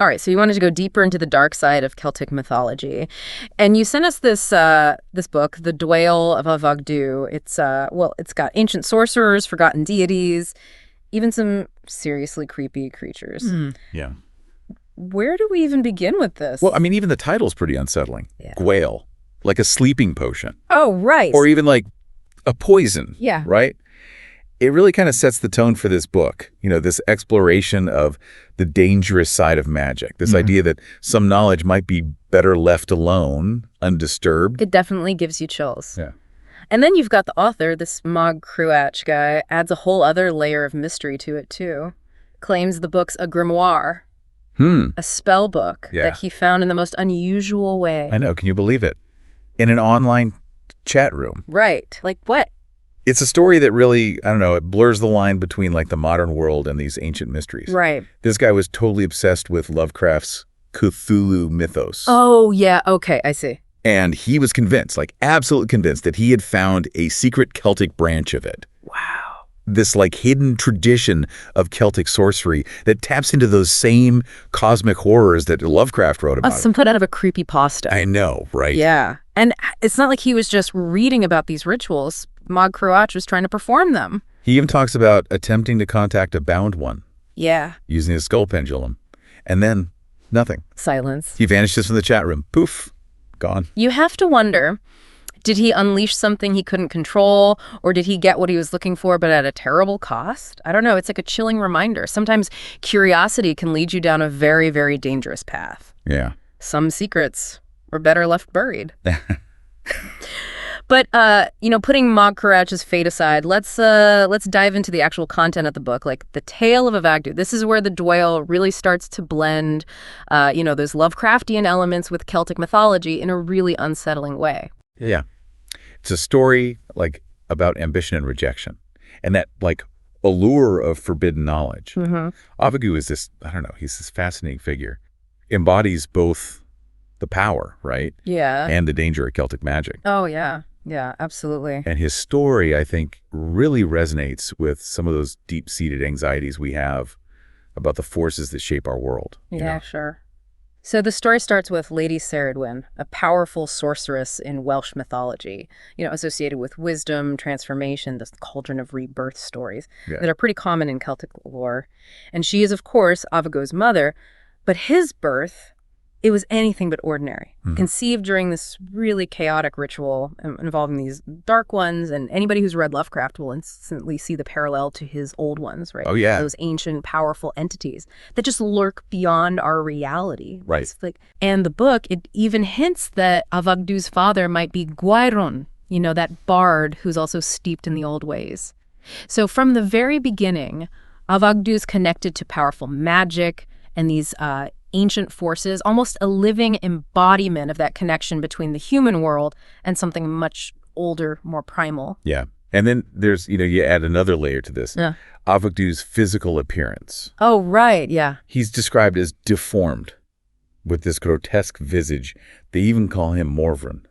All right, so you wanted to go deeper into the dark side of Celtic mythology. And you sent us this this book, The Dwale of Afagddu. It's got ancient sorcerers, forgotten deities, even some seriously creepy creatures. Yeah. Where do we even begin with this? Well, I mean, even the title's pretty unsettling. Yeah. Gwale, like a sleeping potion. Oh, right. Or even like a poison. Yeah. Right? It really kind of sets the tone for this book, this exploration of the dangerous side of magic, this idea that some knowledge might be better left alone, undisturbed. It definitely gives you chills. Yeah. And then you've got the author, this Mog Cruach guy, adds a whole other layer of mystery to it, too. Claims the book's a grimoire, a spell book that he found in the most unusual way. I know. Can you believe it? In an online chat room. Right. Like what? It's a story that really, I don't know, it blurs the line between like the modern world and these ancient mysteries. Right. This guy was totally obsessed with Lovecraft's Cthulhu mythos. Oh, yeah. Okay, I see. And he was convinced, like absolutely convinced, that he had found a secret Celtic branch of it. Wow. This like hidden tradition of Celtic sorcery that taps into those same cosmic horrors that Lovecraft wrote about. Some put out of a creepypasta. I know, right? Yeah. And it's not like he was just reading about these rituals. Mog Cruach was trying to perform them. He even talks about attempting to contact a bound one. Yeah. Using his skull pendulum. And then nothing. Silence. He vanishes from the chat room. Poof. Gone. You have to wonder, did he unleash something he couldn't control, or did he get what he was looking for but at a terrible cost? I don't know. It's like a chilling reminder. Sometimes curiosity can lead you down a very, very dangerous path. Yeah. Some secrets were better left buried. But, putting Mog Cruach's fate aside, let's dive into the actual content of the book, like the Tale of Afagddu. This is where the Dwale really starts to blend, those Lovecraftian elements with Celtic mythology in a really unsettling way. Yeah. It's a story, like, about ambition and rejection. And that, like, allure of forbidden knowledge. Afagddu is this, I don't know, he's this fascinating figure. Embodies both the power, right? Yeah. And the danger of Celtic magic. Oh, yeah. Yeah, absolutely. And his story, I think, really resonates with some of those deep-seated anxieties we have about the forces that shape our world. Yeah, sure. So the story starts with Lady Ceridwen, a powerful sorceress in Welsh mythology, associated with wisdom, transformation, the cauldron of rebirth stories that are pretty common in Celtic lore. And she is, of course, Afagddu's mother, but his birth, it was anything but ordinary. Conceived during this really chaotic ritual involving these dark ones, and anybody who's read Lovecraft will instantly see the parallel to his old ones, right? Oh, yeah. Those ancient, powerful entities that just lurk beyond our reality. Right. And the book, it even hints that Afagddu's father might be Gwairon, that bard who's also steeped in the old ways. So from the very beginning, Afagddu's connected to powerful magic and these ancient forces, almost a living embodiment of that connection between the human world and something much older, more primal. Yeah. And then there's, you add another layer to this. Yeah. Afagddu's physical appearance. Oh, right. Yeah. He's described as deformed with this grotesque visage. They even call him Morvran,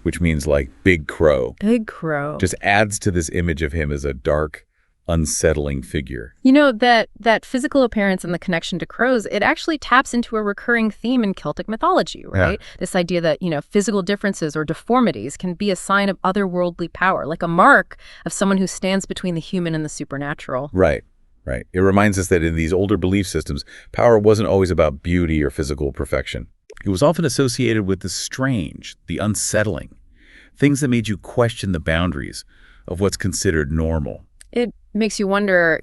which means like big crow. Big crow. Just adds to this image of him as a dark, unsettling figure. That physical appearance and the connection to crows, it actually taps into a recurring theme in Celtic mythology, right? Yeah. This idea that, physical differences or deformities can be a sign of otherworldly power, like a mark of someone who stands between the human and the supernatural. Right. It reminds us that in these older belief systems, power wasn't always about beauty or physical perfection. It was often associated with the strange, the unsettling, things that made you question the boundaries of what's considered normal. It makes you wonder,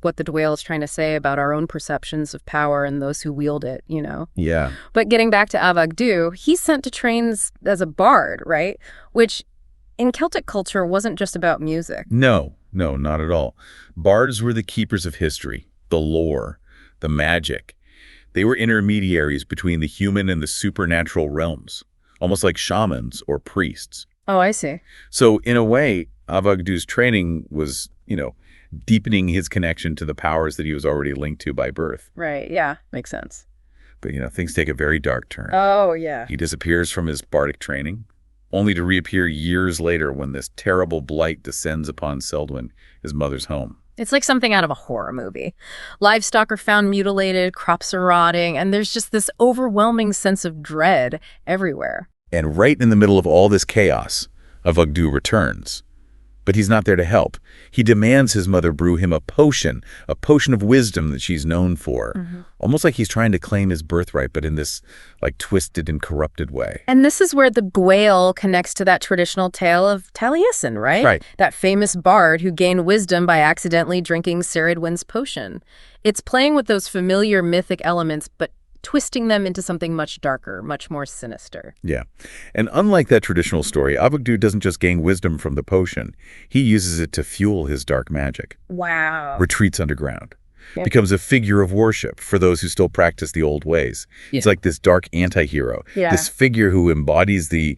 what the Dwale is trying to say about our own perceptions of power and those who wield it, Yeah. But getting back to Afagddu, he's sent to train as a bard, right? Which in Celtic culture wasn't just about music. No, not at all. Bards were the keepers of history, the lore, the magic. They were intermediaries between the human and the supernatural realms, almost like shamans or priests. Oh, I see. So in a way, Afagddu's training was, deepening his connection to the powers that he was already linked to by birth. Right, yeah, makes sense. But, things take a very dark turn. Oh, yeah. He disappears from his bardic training, only to reappear years later when this terrible blight descends upon Ceridwen, his mother's home. It's like something out of a horror movie. Livestock are found mutilated, crops are rotting, and there's just this overwhelming sense of dread everywhere. And right in the middle of all this chaos, Afagddu returns. But he's not there to help. He demands his mother brew him a potion of wisdom that she's known for. Almost like he's trying to claim his birthright, but in this like twisted and corrupted way. And this is where the Dwale connects to that traditional tale of Taliesin, right? Right. That famous bard who gained wisdom by accidentally drinking Ceridwen's potion. It's playing with those familiar mythic elements, but twisting them into something much darker, much more sinister. Yeah. And unlike that traditional story, Afagddu doesn't just gain wisdom from the potion. He uses it to fuel his dark magic. Wow. Retreats underground. Becomes a figure of worship for those who still practice the old ways. It's like this dark anti-hero. This figure who embodies the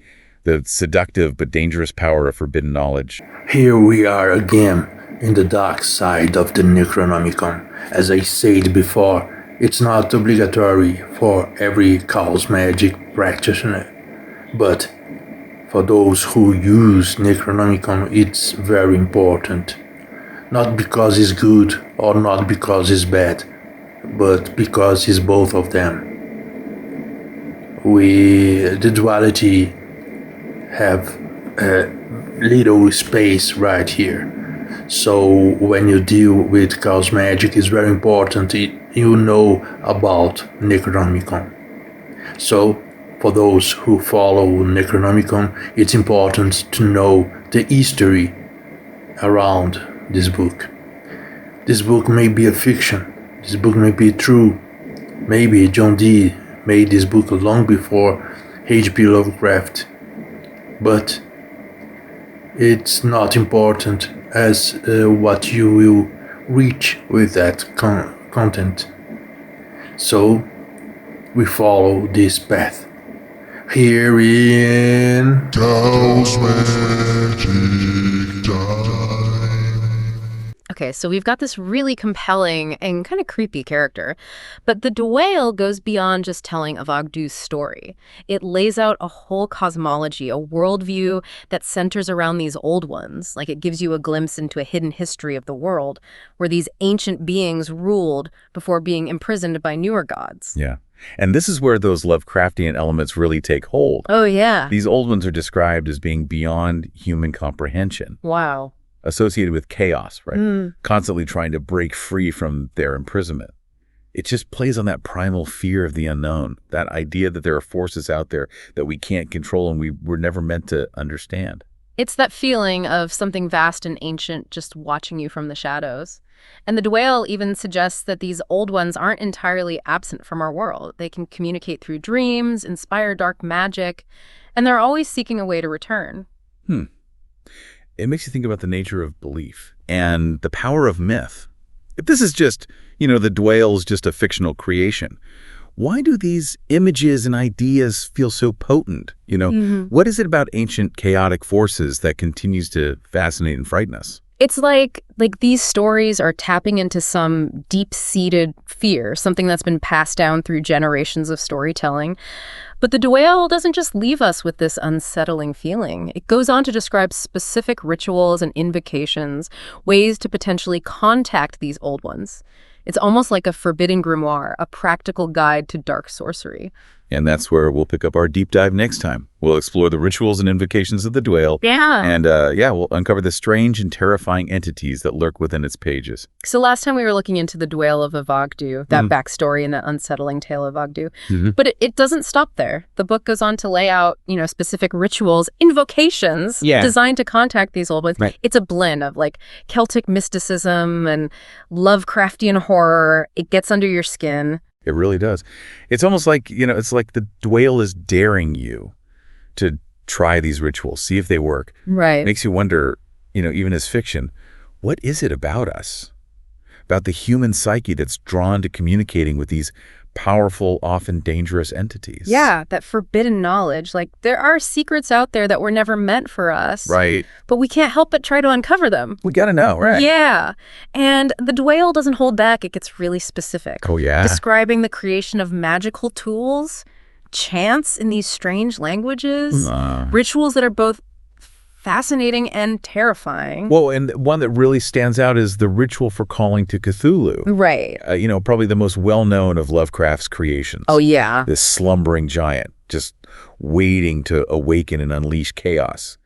seductive but dangerous power of forbidden knowledge. Here we are again in the dark side of the Necronomicon. As I said before, it's not obligatory for every Chaos Magic practitioner, but for those who use Necronomicon, it's very important. Not because it's good or not because it's bad, but because it's both of them. The duality have a little space right here. So when you deal with Chaos Magic, it's very important you know about Necronomicon. So for those who follow Necronomicon, it's important to know the history around this book. This book may be a fiction. This book may be true. Maybe John Dee made this book long before H.P. Lovecraft. But it's not important as what you will reach with that content. So we follow this path. Here in Chaos Magic Time. Okay, so we've got this really compelling and kind of creepy character, but the Dwale goes beyond just telling Afagddu's story. It lays out a whole cosmology, a worldview that centers around these old ones. Like it gives you a glimpse into a hidden history of the world where these ancient beings ruled before being imprisoned by newer gods. Yeah. And this is where those Lovecraftian elements really take hold. Oh, yeah. These old ones are described as being beyond human comprehension. Wow. Associated with chaos, right? Constantly trying to break free from their imprisonment. It just plays on that primal fear of the unknown, that idea that there are forces out there that we can't control and we were never meant to understand. It's that feeling of something vast and ancient just watching you from the shadows. And the Dwale even suggests that these old ones aren't entirely absent from our world. They can communicate through dreams, inspire dark magic, and they're always seeking a way to return. It makes you think about the nature of belief and the power of myth. If this is just, the Dwale's just a fictional creation, why do these images and ideas feel so potent? What is it about ancient chaotic forces that continues to fascinate and frighten us? It's like these stories are tapping into some deep-seated fear, something that's been passed down through generations of storytelling. But the Dwale doesn't just leave us with this unsettling feeling. It goes on to describe specific rituals and invocations, ways to potentially contact these old ones. It's almost like a forbidden grimoire, a practical guide to dark sorcery. And that's where we'll pick up our deep dive next time. We'll explore the rituals and invocations of the Dwale. Yeah. And we'll uncover the strange and terrifying entities that lurk within its pages. So last time we were looking into the Dwale of Afagddu, that backstory and that unsettling tale of Afagddu. But it doesn't stop there. The book goes on to lay out, specific rituals, invocations designed to contact these old ones. Right. It's a blend of Celtic mysticism and Lovecraftian horror. It gets under your skin. It really does. It's almost like, it's like the Dwale is daring you to try these rituals, see if they work. Right. Makes you wonder, even as fiction, what is it about us, about the human psyche that's drawn to communicating with these powerful, often dangerous entities? Yeah, that forbidden knowledge. There are secrets out there that were never meant for us. Right. But we can't help but try to uncover them. We got to know, right? Yeah. And the Dwale doesn't hold back. It gets really specific. Oh, yeah. Describing the creation of magical tools, chants in these strange languages, rituals that are both fascinating and terrifying. Well, and one that really stands out is the ritual for calling to Cthulhu. Right. Probably the most well-known of Lovecraft's creations. Oh, yeah. This slumbering giant, just waiting to awaken and unleash chaos.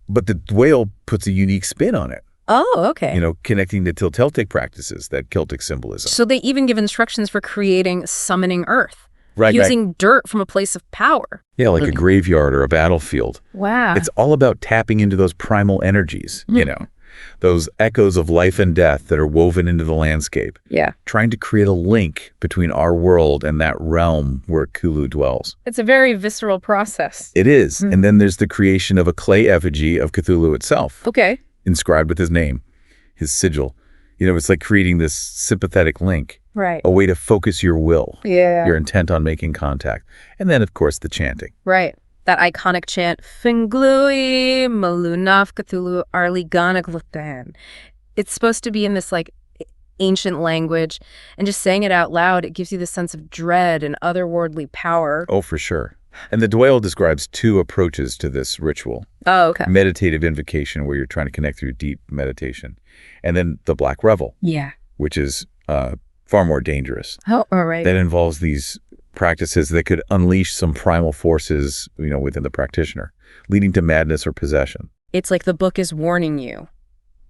But the Dwale puts a unique spin on it. Oh, okay. Connecting to Celtic practices, that Celtic symbolism. So they even give instructions for creating summoning earth. Right, using dirt from a place of power. Yeah, like a graveyard or a battlefield. Wow. It's all about tapping into those primal energies, those echoes of life and death that are woven into the landscape. Yeah. Trying to create a link between our world and that realm where Cthulhu dwells. It's a very visceral process. It is. And then there's the creation of a clay effigy of Cthulhu itself. Okay. Inscribed with his name, his sigil. It's like creating this sympathetic link. Right. A way to focus your will. Yeah. Your intent on making contact. And then, of course, the chanting. Right. That iconic chant, Finglui Malunaf Cthulhu Arli Ganaglutan. It's supposed to be in this, ancient language. And just saying it out loud, it gives you this sense of dread and otherworldly power. Oh, for sure. And the Dwale describes two approaches to this ritual. Oh, okay. Meditative invocation, where you're trying to connect through deep meditation. And then the Black Revel. Yeah. Which is far more dangerous. Oh, all right. That involves these practices that could unleash some primal forces, within the practitioner, leading to madness or possession. It's like the book is warning you.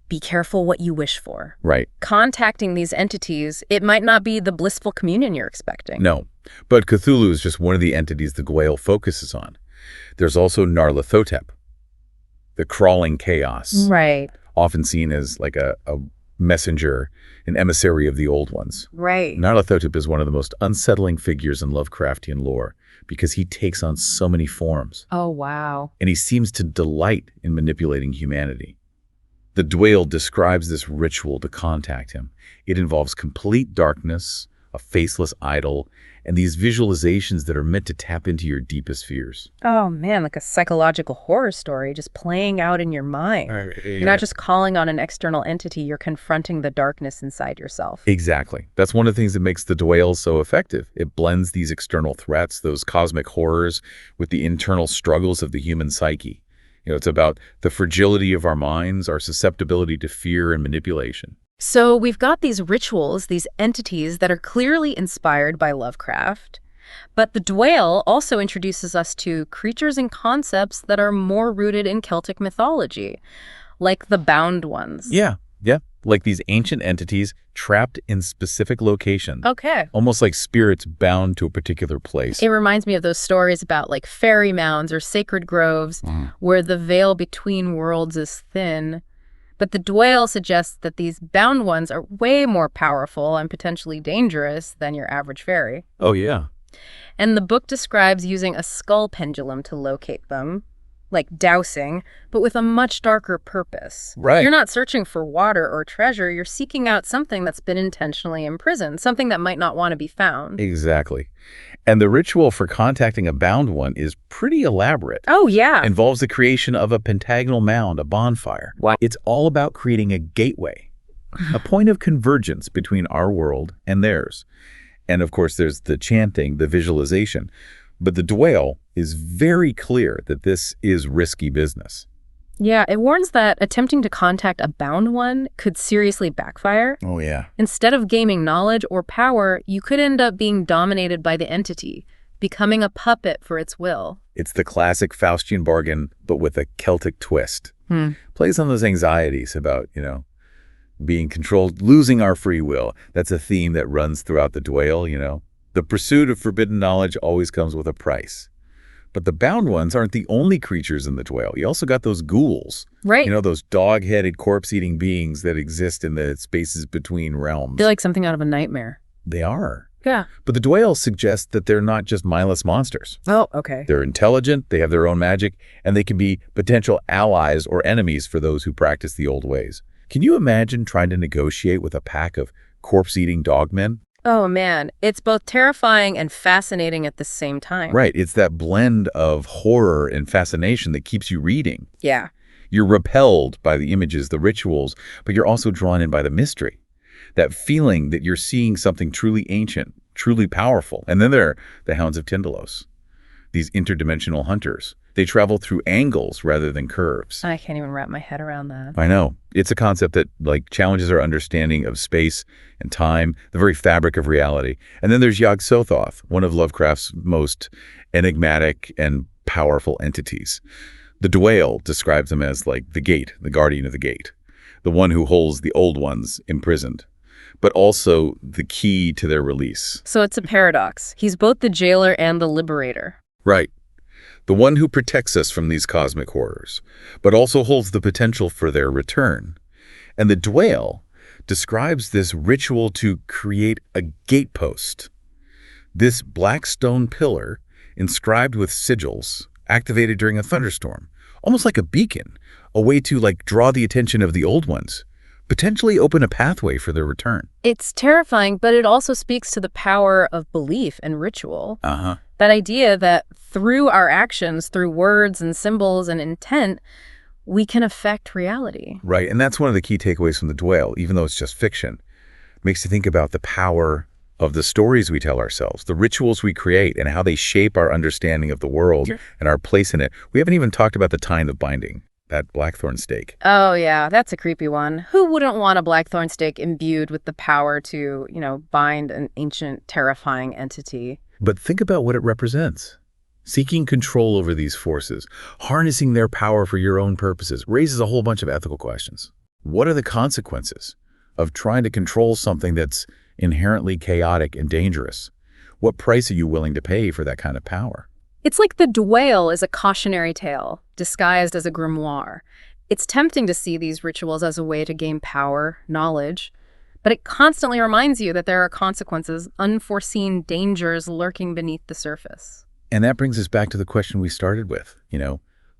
Be careful what you wish for. Right. Contacting these entities, it might not be the blissful communion you're expecting. No. But Cthulhu is just one of the entities the Dwale focuses on. There's also Nyarlathotep, the crawling chaos. Right. Often seen as like a messenger, an emissary of the old ones. Right. Nyarlathotep is one of the most unsettling figures in Lovecraftian lore because he takes on so many forms. Oh, wow. And he seems to delight in manipulating humanity. The Dwale describes this ritual to contact him. It involves complete darkness, a faceless idol, and these visualizations that are meant to tap into your deepest fears. Oh, man, like a psychological horror story just playing out in your mind. You're not just calling on an external entity, you're confronting the darkness inside yourself. Exactly. That's one of the things that makes the Dwale so effective. It blends these external threats, those cosmic horrors, with the internal struggles of the human psyche. It's about the fragility of our minds, our susceptibility to fear and manipulation. So we've got these rituals, these entities that are clearly inspired by Lovecraft, but the Dwale also introduces us to creatures and concepts that are more rooted in Celtic mythology, like the bound ones. Yeah. Like these ancient entities trapped in specific locations. Okay. Almost like spirits bound to a particular place. It reminds me of those stories about fairy mounds or sacred groves where the veil between worlds is thin. But the Dwale suggests that these bound ones are way more powerful and potentially dangerous than your average fairy. Oh, yeah. And the book describes using a skull pendulum to locate them, like dowsing, but with a much darker purpose. Right. You're not searching for water or treasure. You're seeking out something that's been intentionally imprisoned, something that might not want to be found. Exactly. And the ritual for contacting a bound one is pretty elaborate. Oh, yeah. Involves the creation of a pentagonal mound, a bonfire. Wow. It's all about creating a gateway, a point of convergence between our world and theirs. And of course, there's the chanting, the visualization. But the Dwale is very clear that this is risky business. Yeah, it warns that attempting to contact a bound one could seriously backfire. Oh, yeah. Instead of gaining knowledge or power, you could end up being dominated by the entity, becoming a puppet for its will. It's the classic Faustian bargain, but with a Celtic twist. Plays on those anxieties about, being controlled, losing our free will. That's a theme that runs throughout the Dwale, The pursuit of forbidden knowledge always comes with a price. But the bound ones aren't the only creatures in the Dwale. You also got those ghouls. Right. Those dog-headed, corpse-eating beings that exist in the spaces between realms. They're like something out of a nightmare. They are. Yeah. But the Dwale suggests that they're not just mindless monsters. Oh, okay. They're intelligent, they have their own magic, and they can be potential allies or enemies for those who practice the old ways. Can you imagine trying to negotiate with a pack of corpse-eating dogmen? Oh, man. It's both terrifying and fascinating at the same time. Right. It's that blend of horror and fascination that keeps you reading. Yeah. You're repelled by the images, the rituals, but you're also drawn in by the mystery. That feeling that you're seeing something truly ancient, truly powerful. And then there are the Hounds of Tindalos. these interdimensional hunters. They travel through angles rather than curves. I can't even wrap my head around that. I know. It's a concept that challenges our understanding of space and time, the very fabric of reality. And then there's Yog-Sothoth, one of Lovecraft's most enigmatic and powerful entities. The Dwale describes him as the gate, the guardian of the gate, the one who holds the old ones imprisoned, but also the key to their release. So it's a paradox. He's both the jailer and the liberator. Right. The one who protects us from these cosmic horrors, but also holds the potential for their return. And the Dwale describes this ritual to create a gatepost. This black stone pillar, inscribed with sigils, activated during a thunderstorm, almost like a beacon, a way to draw the attention of the old ones, potentially open a pathway for their return. It's terrifying, but it also speaks to the power of belief and ritual. That idea that through our actions, through words and symbols and intent, we can affect reality. Right, and that's one of the key takeaways from the Dwale, even though it's just fiction. It makes you think about the power of the stories we tell ourselves, the rituals we create, and how they shape our understanding of the world and our place in it. We haven't even talked about the Tine of Binding, that blackthorn stake. Oh, yeah, that's a creepy one. Who wouldn't want a blackthorn stake imbued with the power to, bind an ancient, terrifying entity? But think about what it represents. Seeking control over these forces, harnessing their power for your own purposes, raises a whole bunch of ethical questions. What are the consequences of trying to control something that's inherently chaotic and dangerous? What price are you willing to pay for that kind of power? It's like the Dwale is a cautionary tale, disguised as a grimoire. It's tempting to see these rituals as a way to gain power, knowledge, but it constantly reminds you that there are consequences, unforeseen dangers lurking beneath the surface. And that brings us back to the question we started with,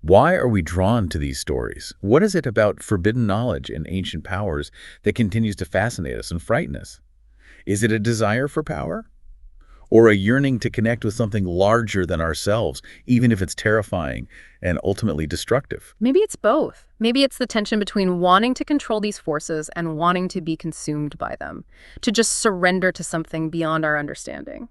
why are we drawn to these stories? What is it about forbidden knowledge and ancient powers that continues to fascinate us and frighten us? Is it a desire for power? Or a yearning to connect with something larger than ourselves, even if it's terrifying and ultimately destructive? Maybe it's both. Maybe it's the tension between wanting to control these forces and wanting to be consumed by them, to just surrender to something beyond our understanding.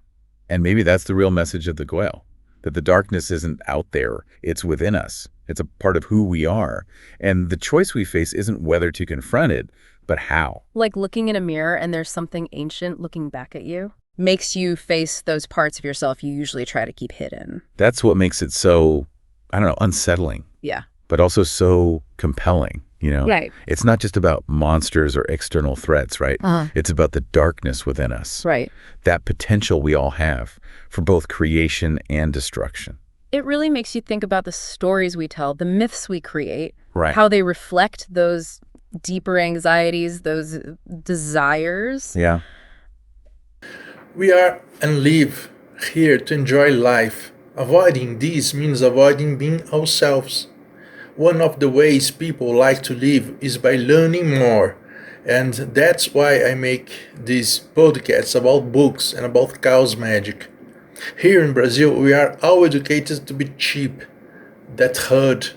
And maybe that's the real message of the Dwale, that the darkness isn't out there, it's within us. It's a part of who we are. And the choice we face isn't whether to confront it, but how. Like looking in a mirror and there's something ancient looking back at you. Makes you face those parts of yourself you usually try to keep hidden. That's what makes it so, unsettling. Yeah. But also so compelling, Right. It's not just about monsters or external threats, right? It's about the darkness within us. Right. That potential we all have for both creation and destruction. It really makes you think about the stories we tell, the myths we create, Right. how they reflect those deeper anxieties, those desires. Yeah. We are and live here to enjoy life. Avoiding these means avoiding being ourselves. One of the ways people like to live is by learning more. And that's why I make these podcasts about books and about chaos magic. Here in Brazil, we are all educated to be cheap. That herd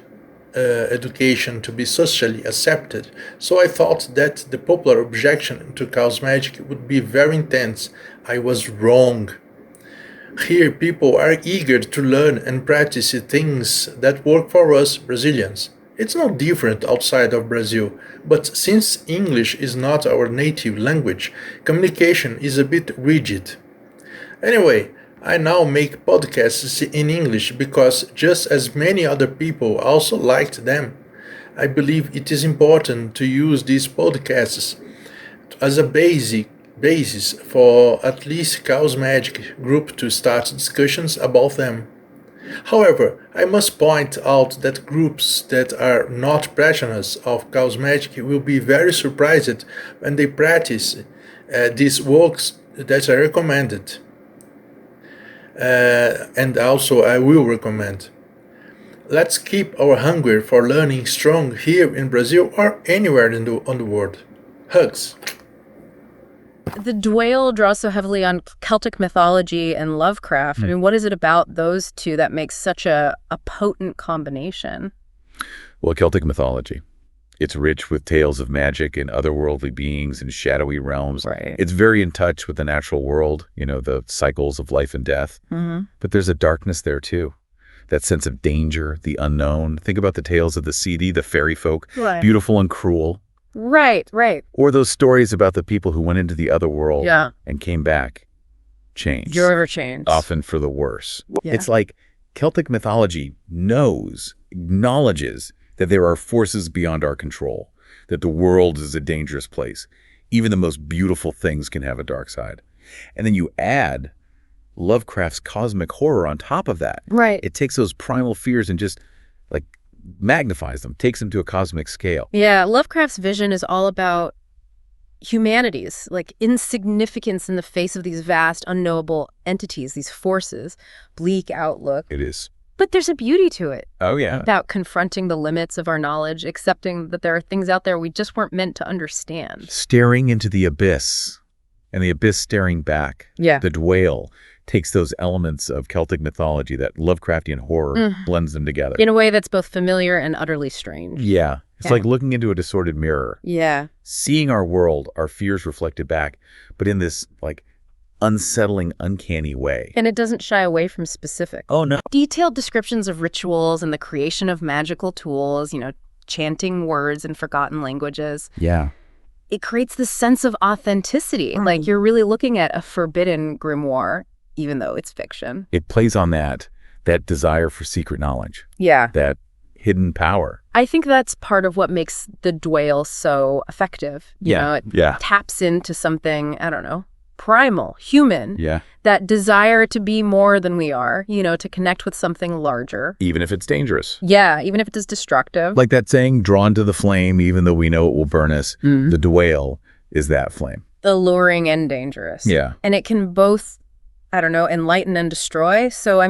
education to be socially accepted. So I thought that the popular objection to chaos magic would be very intense. I was wrong. Here people are eager to learn and practice things that work for us Brazilians. It's not different outside of Brazil, but since English is not our native language, communication is a bit rigid. Anyway, I now make podcasts in English because just as many other people also liked them. I believe it is important to use these podcasts as a basis for at least Chaos Magic group to start discussions about them. However, I must point out that groups that are not practitioners of Chaos Magic will be very surprised when they practice these works that are recommended. And also I will recommend. Let's keep our hunger for learning strong here in Brazil or anywhere on the world. Hugs. The Dwale draws so heavily on Celtic mythology and Lovecraft. I mean, what is it about those two that makes such a potent combination? Well, Celtic mythology. It's rich with tales of magic and otherworldly beings and shadowy realms. Right. It's very in touch with the natural world, the cycles of life and death. Mm-hmm. But there's a darkness there too. That sense of danger, the unknown. Think about the tales of the seedy, the fairy folk, Right. beautiful and cruel. Right. Or those stories about the people who went into the other world and came back changed. Forever changed. Often for the worse. Yeah. It's like Celtic mythology acknowledges that there are forces beyond our control, that the world is a dangerous place. Even the most beautiful things can have a dark side. And then you add Lovecraft's cosmic horror on top of that. Right. It takes those primal fears and just magnifies them, takes them to a cosmic scale. Yeah, Lovecraft's vision is all about humanity's insignificance in the face of these vast, unknowable entities, these forces, bleak outlook. It is. But there's a beauty to it. Oh, yeah. About confronting the limits of our knowledge, accepting that there are things out there we just weren't meant to understand. Staring into the abyss, and the abyss staring back. Yeah. The Dwale takes those elements of Celtic mythology, that Lovecraftian horror, blends them together. In a way that's both familiar and utterly strange. Yeah. It's like looking into a distorted mirror. Yeah. Seeing our world, our fears reflected back, but in this unsettling, uncanny way. And it doesn't shy away from specifics. Oh, no. Detailed descriptions of rituals and the creation of magical tools, chanting words in forgotten languages. Yeah. It creates this sense of authenticity. Like you're really looking at a forbidden grimoire, even though it's fiction. It plays on that desire for secret knowledge. Yeah. That hidden power. I think that's part of what makes the Dwale so effective. It taps into something, I don't know, primal, human. Yeah. That desire to be more than we are, to connect with something larger. Even if it's dangerous. Yeah, even if it is destructive. Like that saying, drawn to the flame, even though we know it will burn us. The Dwale is that flame. Alluring and dangerous. Yeah. And it can both, enlighten and destroy. So,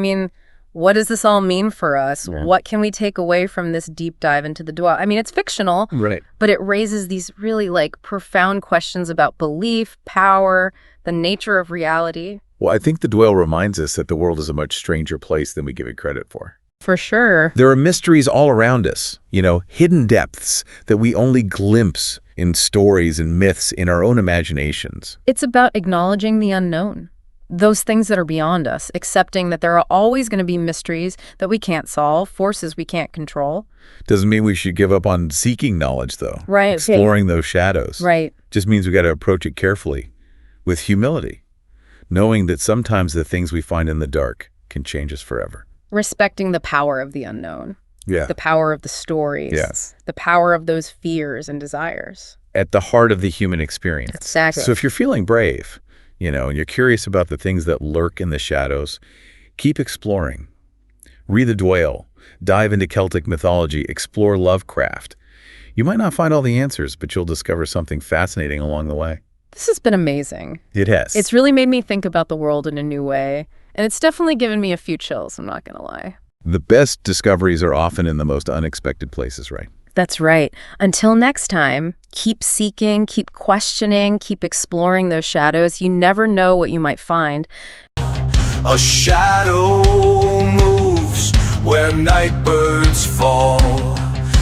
what does this all mean for us? Yeah. What can we take away from this deep dive into the Dwale? It's fictional, right? But it raises these really profound questions about belief, power, the nature of reality. Well, I think the Dwale reminds us that the world is a much stranger place than we give it credit for. For sure. There are mysteries all around us, hidden depths that we only glimpse in stories and myths in our own imaginations. It's about acknowledging the unknown. Those things that are beyond us, accepting that there are always going to be mysteries that we can't solve, forces we can't control. Doesn't mean we should give up on seeking knowledge, though. Right. Exploring those shadows. Right. Just means we got to approach it carefully, with humility, knowing that sometimes the things we find in the dark can change us forever. Respecting the power of the unknown. Yeah. The power of the stories. Yes. The power of those fears and desires. At the heart of the human experience. Exactly. So if you're feeling brave, and you're curious about the things that lurk in the shadows, keep exploring. Read the Dwale, dive into Celtic mythology, explore Lovecraft. You might not find all the answers, but you'll discover something fascinating along the way. This has been amazing. It has. It's really made me think about the world in a new way, and it's definitely given me a few chills, I'm not going to lie. The best discoveries are often in the most unexpected places, right? That's right. Until next time, keep seeking, keep questioning, keep exploring those shadows. You never know what you might find. A shadow moves where night birds fall.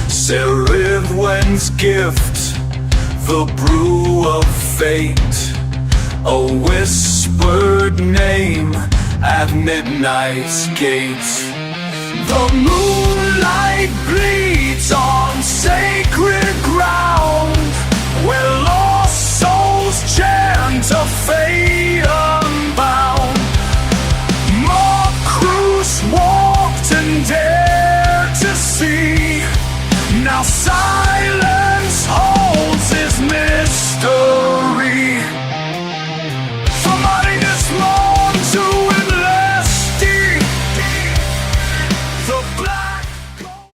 Serivwen's gift, the brew of fate. A whispered name at midnight's gate. The moonlight bleeds on sacred ground.